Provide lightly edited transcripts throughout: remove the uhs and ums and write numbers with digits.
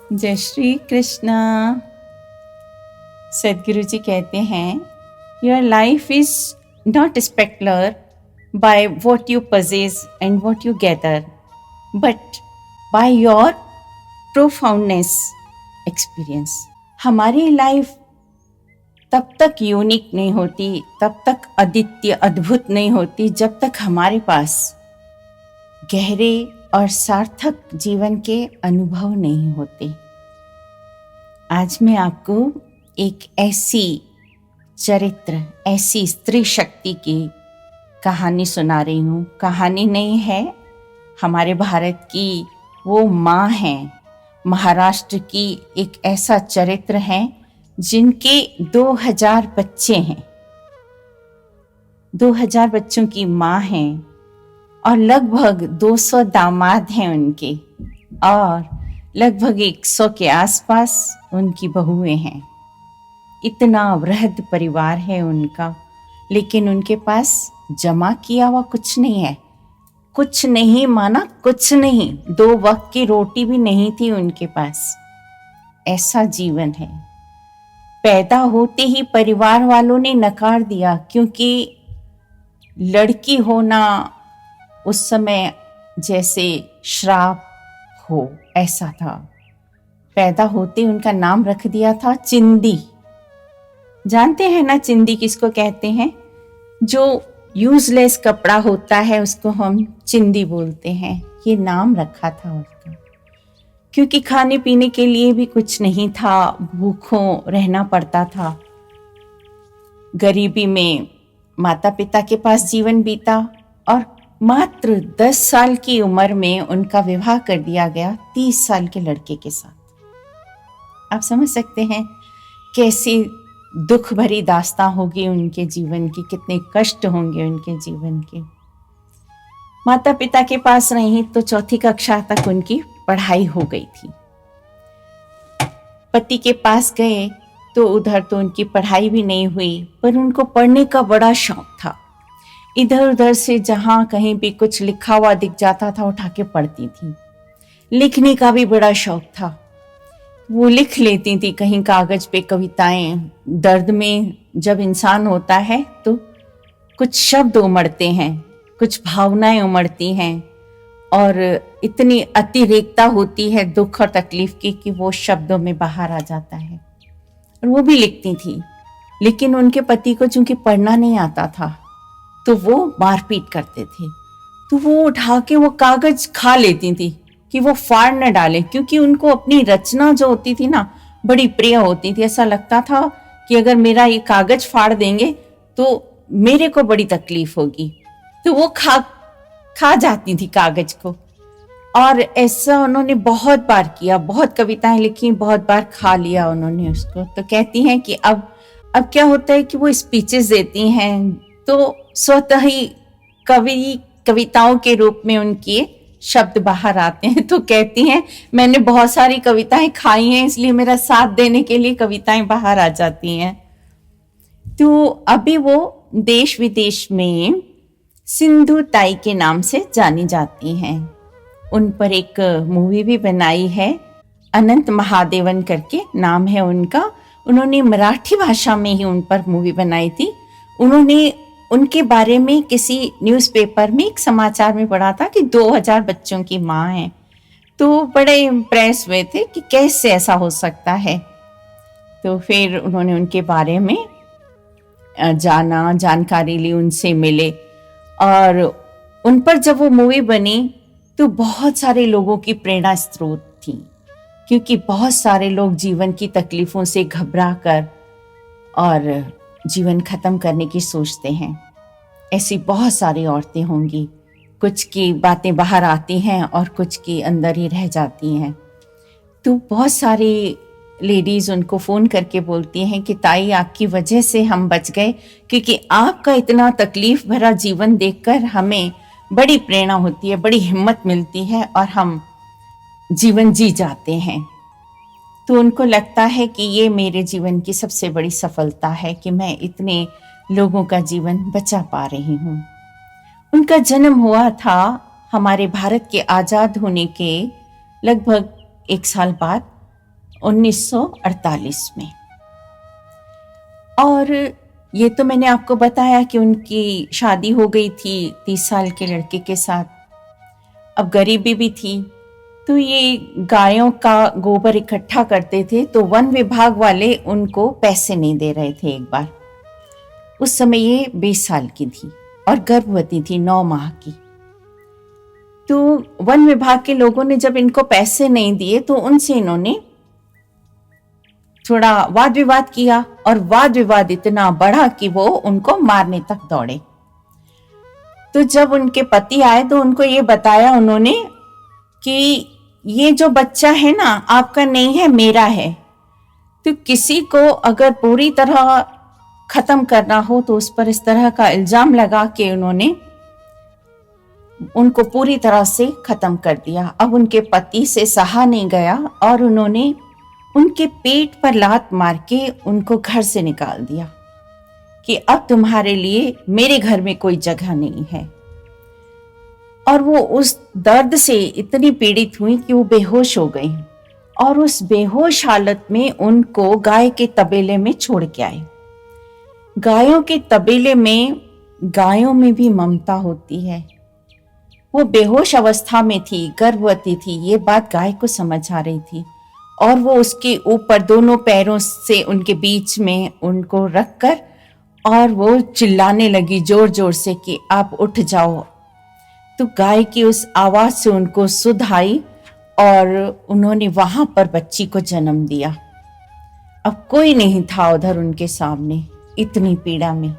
जय श्री कृष्णा। सदगुरु जी कहते हैं, your life is not specular by what you possess and what you gather, but by your profoundness experience. हमारी life तब तक यूनिक नहीं होती, तब तक अद्वितीय अद्भुत नहीं होती, जब तक हमारे पास गहरे और सार्थक जीवन के अनुभव नहीं होते। आज मैं आपको एक ऐसी चरित्र, ऐसी स्त्री शक्ति की कहानी सुना रही हूँ। कहानी नहीं है, हमारे भारत की वो माँ हैं, महाराष्ट्र की एक ऐसा चरित्र है जिनके 2000 बच्चे हैं, 2000 बच्चों की माँ हैं और लगभग 200 दामाद हैं उनके, और लगभग 100 के आसपास उनकी बहुएं हैं। इतना वृहद परिवार है उनका, लेकिन उनके पास जमा किया हुआ कुछ नहीं है। कुछ नहीं माना कुछ नहीं, 2 वक्त की रोटी भी नहीं थी उनके पास। ऐसा जीवन है। पैदा होते ही परिवार वालों ने नकार दिया, क्योंकि लड़की होना उस समय जैसे श्राप हो, ऐसा था। पैदा होते उनका नाम रख दिया था चिंदी। जानते हैं ना चिंदी किसको कहते हैं? जो यूजलेस कपड़ा होता है उसको हम चिंदी बोलते हैं। ये नाम रखा था उसका, क्योंकि खाने पीने के लिए भी कुछ नहीं था, भूखों रहना पड़ता था। गरीबी में माता पिता के पास जीवन बीता और मात्र 10 साल की उम्र में उनका विवाह कर दिया गया 30 साल के लड़के के साथ। आप समझ सकते हैं कैसी दुख भरी दास्तां होगी उनके जीवन की, कितने कष्ट होंगे उनके जीवन के। माता पिता के पास नहीं तो 4ठी कक्षा तक उनकी पढ़ाई हो गई थी। पति के पास गए तो उधर तो उनकी पढ़ाई भी नहीं हुई, पर उनको पढ़ने का बड़ा शौक था। इधर उधर से जहां कहीं भी कुछ लिखा हुआ दिख जाता था उठा के पढ़ती थी। लिखने का भी बड़ा शौक था, वो लिख लेती थी कहीं कागज पे कविताएं। दर्द में जब इंसान होता है तो कुछ शब्द उमड़ते हैं, कुछ भावनाएं उमड़ती हैं, और इतनी अतिरेकता होती है दुख और तकलीफ की कि वो शब्दों में बाहर आ जाता है। और वो भी लिखती थी, लेकिन उनके पति को चूंकि पढ़ना नहीं आता था तो वो मारपीट करते थे। तो वो उठा के वो कागज खा लेती थी कि वो फाड़ न डाले, क्योंकि उनको अपनी रचना जो होती थी ना बड़ी प्रिय होती थी। ऐसा लगता था कि अगर मेरा ये कागज फाड़ देंगे तो मेरे को बड़ी तकलीफ होगी। तो वो खा जाती थी कागज को, और ऐसा उन्होंने बहुत बार किया। बहुत कविताएं लिखी, बहुत बार खा लिया उन्होंने उसको। तो कहती हैं कि अब क्या होता है कि वो स्पीचेस देती हैं तो स्वतः ही कविताओं के रूप में उनके शब्द बाहर आते हैं। तो कहती हैं मैंने बहुत सारी कविताएं खाई हैं, इसलिए मेरा साथ देने के लिए कविताएं बाहर आ जाती हैं। तो अभी वो देश विदेश में सिंधु ताई के नाम से जानी जाती हैं। उन पर एक मूवी भी बनाई है, अनंत महादेवन करके नाम है उनका। उन्होंने मराठी भाषा में ही उन पर मूवी बनाई थी। उन्होंने उनके बारे में किसी न्यूज़पेपर में एक समाचार में पढ़ा था कि 2000 बच्चों की माँ है। तो बड़े इम्प्रेस हुए थे कि कैसे ऐसा हो सकता है। तो फिर उन्होंने उनके बारे में जाना, जानकारी ली, उनसे मिले, और उन पर जब वो मूवी बनी तो बहुत सारे लोगों की प्रेरणा स्रोत थी, क्योंकि बहुत सारे लोग जीवन की तकलीफों से घबरा कर और जीवन खत्म करने की सोचते हैं। ऐसी बहुत सारी औरतें होंगी, कुछ की बातें बाहर आती हैं और कुछ की अंदर ही रह जाती हैं। तो बहुत सारी लेडीज उनको फ़ोन करके बोलती हैं कि ताई आपकी वजह से हम बच गए, क्योंकि आपका इतना तकलीफ भरा जीवन देखकर हमें बड़ी प्रेरणा होती है, बड़ी हिम्मत मिलती है और हम जीवन जी जाते हैं। तो उनको लगता है कि ये मेरे जीवन की सबसे बड़ी सफलता है कि मैं इतने लोगों का जीवन बचा पा रही हूँ। उनका जन्म हुआ था हमारे भारत के आज़ाद होने के लगभग 1 साल बाद 1948 में। और ये तो मैंने आपको बताया कि उनकी शादी हो गई थी 30 साल के लड़के के साथ। अब गरीबी भी थी, तो ये गायों का गोबर इकट्ठा करते थे, तो वन विभाग वाले उनको पैसे नहीं दे रहे थे। एक बार उस समय ये 20 साल की थी और गर्भवती थी 9 माह की। तो वन विभाग के लोगों ने जब इनको पैसे नहीं दिए तो उनसे इन्होंने थोड़ा वाद विवाद किया, और वाद विवाद इतना बढ़ा कि वो उनको मारने तक दौड़े। तो जब उनके पति आए तो उनको ये बताया उन्होंने कि ये जो बच्चा है ना, आपका नहीं है, मेरा है। तो किसी को अगर पूरी तरह खत्म करना हो तो उस पर इस तरह का इल्जाम लगा के उन्होंने उनको पूरी तरह से खत्म कर दिया। अब उनके पति से सहा नहीं गया और उन्होंने उनके पेट पर लात मार के उनको घर से निकाल दिया कि अब तुम्हारे लिए मेरे घर में कोई जगह नहीं है। और वो उस दर्द से इतनी पीड़ित हुई कि वो बेहोश हो गई, और उस बेहोश हालत में उनको गाय के तबेले में छोड़ के आए। गायों के तबेले में गायों में भी ममता होती है। वो बेहोश अवस्था में थी, गर्भवती थी, ये बात गाय को समझ आ रही थी, और वो उसके ऊपर दोनों पैरों से उनके बीच में उनको रखकर और वो चिल्लाने लगी जोर जोर से कि आप उठ जाओ। तो गाय की उस आवाज से उनको सुध आई और उन्होंने वहां पर बच्ची को जन्म दिया। अब कोई नहीं था उधर उनके सामने, इतनी पीड़ा में।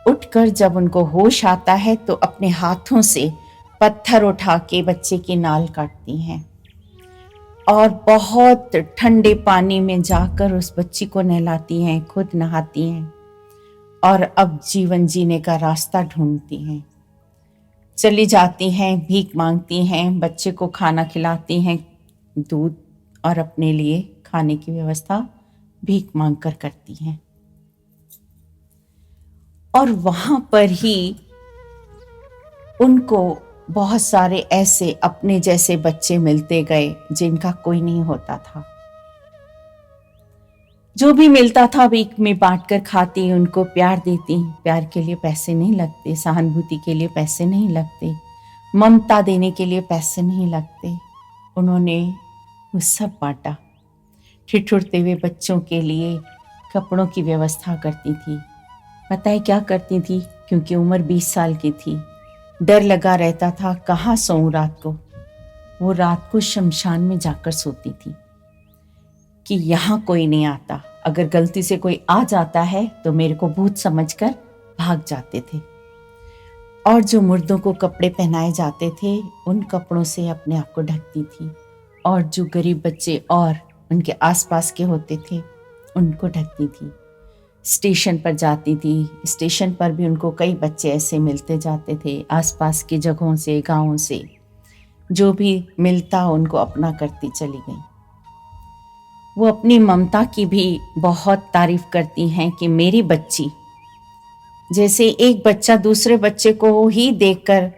उठकर जब उनको होश आता है तो अपने हाथों से पत्थर उठा के बच्चे की नाल काटती हैं और बहुत ठंडे पानी में जाकर उस बच्ची को नहलाती हैं, खुद नहाती हैं और अब जीवन जीने का रास्ता ढूंढती हैं। चली जाती हैं, भीख मांगती हैं, बच्चे को खाना खिलाती हैं, दूध, और अपने लिए खाने की व्यवस्था भीख मांग कर करती हैं। और वहां पर ही उनको बहुत सारे ऐसे अपने जैसे बच्चे मिलते गए जिनका कोई नहीं होता था। जो भी मिलता था भीख में बांटकर खाती, उनको प्यार देती। प्यार के लिए पैसे नहीं लगते, सहानुभूति के लिए पैसे नहीं लगते, ममता देने के लिए पैसे नहीं लगते। उन्होंने वो सब बांटा। ठिठुरते हुए बच्चों के लिए कपड़ों की व्यवस्था करती थी। पता है क्या करती थी? क्योंकि उम्र 20 साल की थी, डर लगा रहता था कहाँ सोऊं रात को। वो रात को शमशान में जाकर सोती थी कि यहाँ कोई नहीं आता, अगर गलती से कोई आ जाता है तो मेरे को भूत समझकर भाग जाते थे। और जो मुर्दों को कपड़े पहनाए जाते थे उन कपड़ों से अपने आप को ढकती थी, और जो गरीब बच्चे और उनके आसपास के होते थे उनको ढकती थी। स्टेशन पर जाती थी, स्टेशन पर भी उनको कई बच्चे ऐसे मिलते जाते थे आसपास की जगहों से, गांवों से। जो भी मिलता उनको अपना करती चली गई। वो अपनी ममता की भी बहुत तारीफ करती हैं कि मेरी बच्ची, जैसे एक बच्चा दूसरे बच्चे को ही देखकर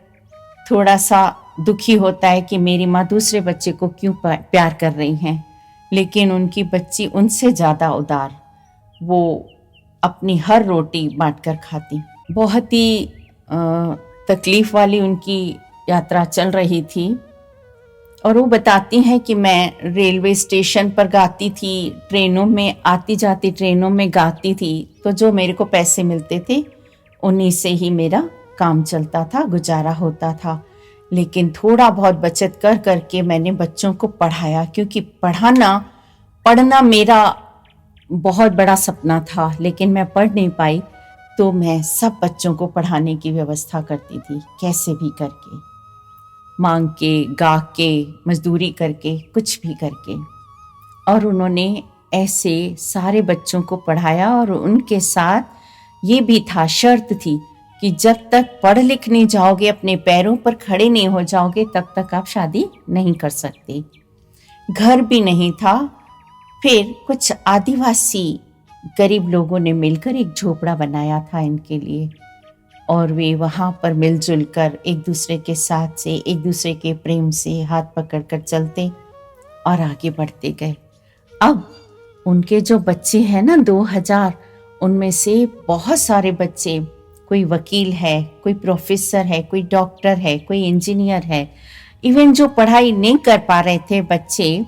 थोड़ा सा दुखी होता है कि मेरी माँ दूसरे बच्चे को क्यों प्यार कर रही हैं, लेकिन उनकी बच्ची उनसे ज़्यादा उदार, वो अपनी हर रोटी बांटकर खाती। बहुत ही तकलीफ वाली उनकी यात्रा चल रही थी। और वो बताती हैं कि मैं रेलवे स्टेशन पर गाती थी, ट्रेनों में आती जाती ट्रेनों में गाती थी, तो जो मेरे को पैसे मिलते थे उन्हीं से ही मेरा काम चलता था, गुजारा होता था। लेकिन थोड़ा बहुत बचत कर करके मैंने बच्चों को पढ़ाया, क्योंकि पढ़ना मेरा बहुत बड़ा सपना था, लेकिन मैं पढ़ नहीं पाई। तो मैं सब बच्चों को पढ़ाने की व्यवस्था करती थी, कैसे भी करके, मांग के, गा के, मजदूरी करके, कुछ भी करके। और उन्होंने ऐसे सारे बच्चों को पढ़ाया। और उनके साथ ये भी था, शर्त थी कि जब तक पढ़ लिख नहीं जाओगे, अपने पैरों पर खड़े नहीं हो जाओगे, तब तक आप शादी नहीं कर सकते। घर भी नहीं था। फिर कुछ आदिवासी गरीब लोगों ने मिलकर एक झोपड़ा बनाया था इनके लिए, और वे वहाँ पर मिलजुल कर एक दूसरे के साथ से, एक दूसरे के प्रेम से हाथ पकड़कर चलते और आगे बढ़ते गए। अब उनके जो बच्चे हैं ना 2000, उनमें से बहुत सारे बच्चे, कोई वकील है, कोई प्रोफेसर है, कोई डॉक्टर है, कोई इंजीनियर है। इवन जो पढ़ाई नहीं कर पा रहे थे बच्चे,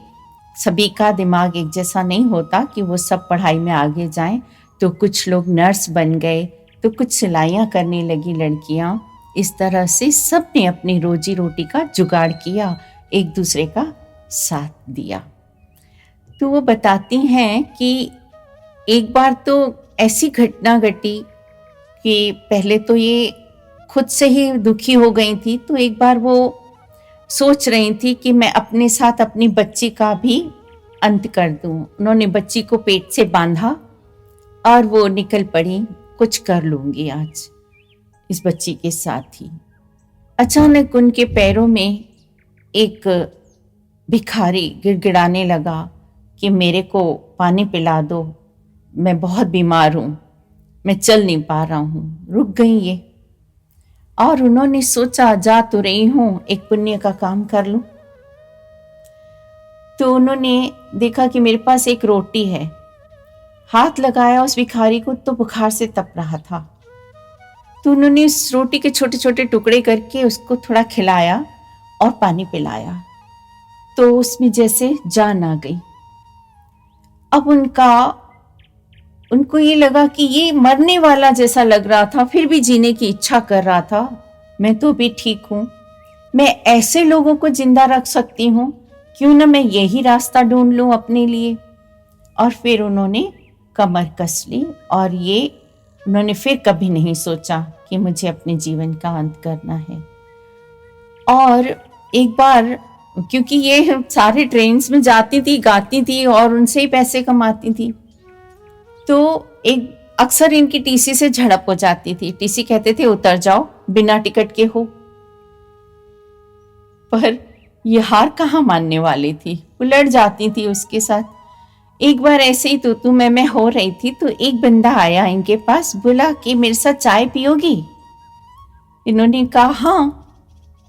सभी का दिमाग एक जैसा नहीं होता कि वो सब पढ़ाई में आगे जाएं, तो कुछ लोग नर्स बन गए, तो कुछ सिलाइयाँ करने लगी लड़कियाँ। इस तरह से सब ने अपनी रोजी रोटी का जुगाड़ किया, एक दूसरे का साथ दिया। तो वो बताती हैं कि एक बार तो ऐसी घटना घटी कि पहले तो ये खुद से ही दुखी हो गई थी, तो एक बार वो सोच रही थी कि मैं अपने साथ अपनी बच्ची का भी अंत कर दूं। उन्होंने बच्ची को पेट से बांधा और वो निकल पड़ी, कुछ कर लूंगी आज इस बच्ची के साथ ही। अचानक उनके पैरों में एक भिखारी गिड़गिड़ाने लगा कि मेरे को पानी पिला दो, मैं बहुत बीमार हूँ, मैं चल नहीं पा रहा हूँ। रुक गई ये, और उन्होंने सोचा जा तो रही हूँ, एक पुण्य का काम कर लूं। तो उन्होंने देखा कि मेरे पास एक रोटी है, हाथ लगाया उस भिखारी को तो बुखार से तप रहा था। तो उन्होंने उस रोटी के छोटे छोटे टुकड़े करके उसको थोड़ा खिलाया और पानी पिलाया, तो उसमें जैसे जान आ गई। अब उनको ये लगा कि ये मरने वाला जैसा लग रहा था, फिर भी जीने की इच्छा कर रहा था। मैं तो भी ठीक हूँ, मैं ऐसे लोगों को जिंदा रख सकती हूँ, क्यों ना मैं यही रास्ता ढूंढ लूँ अपने लिए। और फिर उन्होंने कमर कस ली, और ये उन्होंने फिर कभी नहीं सोचा कि मुझे अपने जीवन का अंत करना है। और एक बार, क्योंकि ये सारे ट्रेन्स में जाती थी, गाती थी और उनसे ही पैसे कमाती थी, तो एक अक्सर इनकी टीसी से झड़प हो जाती थी। टीसी कहते थे उतर जाओ, बिना टिकट के हो। पर ये हार कहाँ मानने वाली थी, वो लड़ जाती थी उसके साथ। एक बार ऐसे ही तू मैं हो रही थी, तो एक बंदा आया इनके पास, बोला कि मेरे साथ चाय पियोगी। इन्होंने कहा हाँ,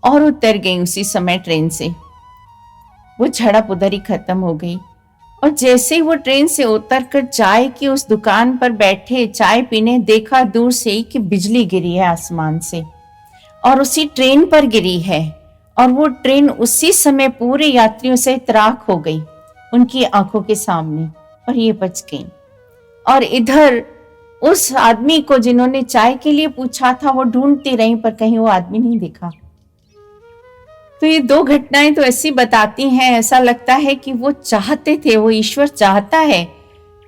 और उतर गई उसी समय ट्रेन से। वो झड़प उधर ही खत्म हो गई। और जैसे ही वो ट्रेन से उतरकर चाय की उस दुकान पर बैठे चाय पीने, देखा दूर से ही कि बिजली गिरी है आसमान से, और उसी ट्रेन पर गिरी है। और वो ट्रेन उसी समय पूरे यात्रियों से त्राक हो गई उनकी आंखों के सामने, और ये बच गई। और इधर उस आदमी को जिन्होंने चाय के लिए पूछा था, वो ढूंढती रही, पर कहीं वो आदमी नहीं दिखा। तो ये दो घटनाएं तो ऐसी बताती हैं, ऐसा लगता है कि वो चाहते थे, वो ईश्वर चाहता है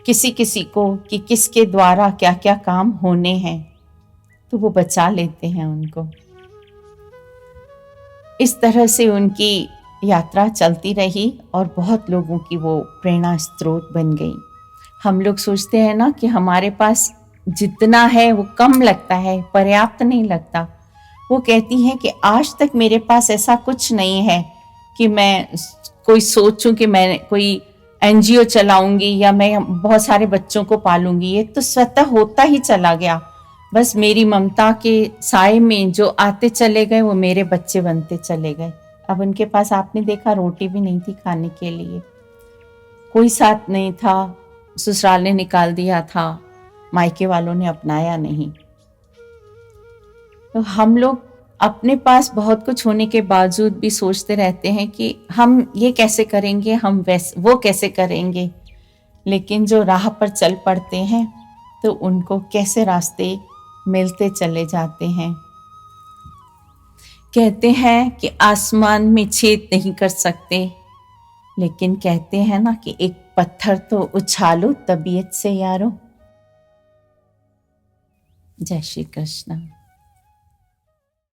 किसी किसी को कि किसके द्वारा क्या क्या काम होने हैं, तो वो बचा लेते हैं उनको। इस तरह से उनकी यात्रा चलती रही और बहुत लोगों की वो प्रेरणा स्रोत बन गई। हम लोग सोचते हैं ना कि हमारे पास जितना है वो कम लगता है, पर्याप्त नहीं लगता। वो कहती हैं कि आज तक मेरे पास ऐसा कुछ नहीं है कि मैं कोई सोचूं कि मैं कोई एनजीओ चलाऊंगी या मैं बहुत सारे बच्चों को पालूंगी। ये तो स्वतः होता ही चला गया। बस मेरी ममता के साए में जो आते चले गए, वो मेरे बच्चे बनते चले गए। अब उनके पास आपने देखा रोटी भी नहीं थी खाने के लिए, कोई साथ नहीं था, ससुराल ने निकाल दिया था, मायके वालों ने अपनाया नहीं। तो हम लोग अपने पास बहुत कुछ होने के बावजूद भी सोचते रहते हैं कि हम ये कैसे करेंगे, हम वो कैसे करेंगे। लेकिन जो राह पर चल पड़ते हैं तो उनको कैसे रास्ते मिलते चले जाते हैं। कहते हैं कि आसमान में छेद नहीं कर सकते, लेकिन कहते हैं ना कि एक पत्थर तो उछालो तबीयत से यारो। जय श्री कृष्ण।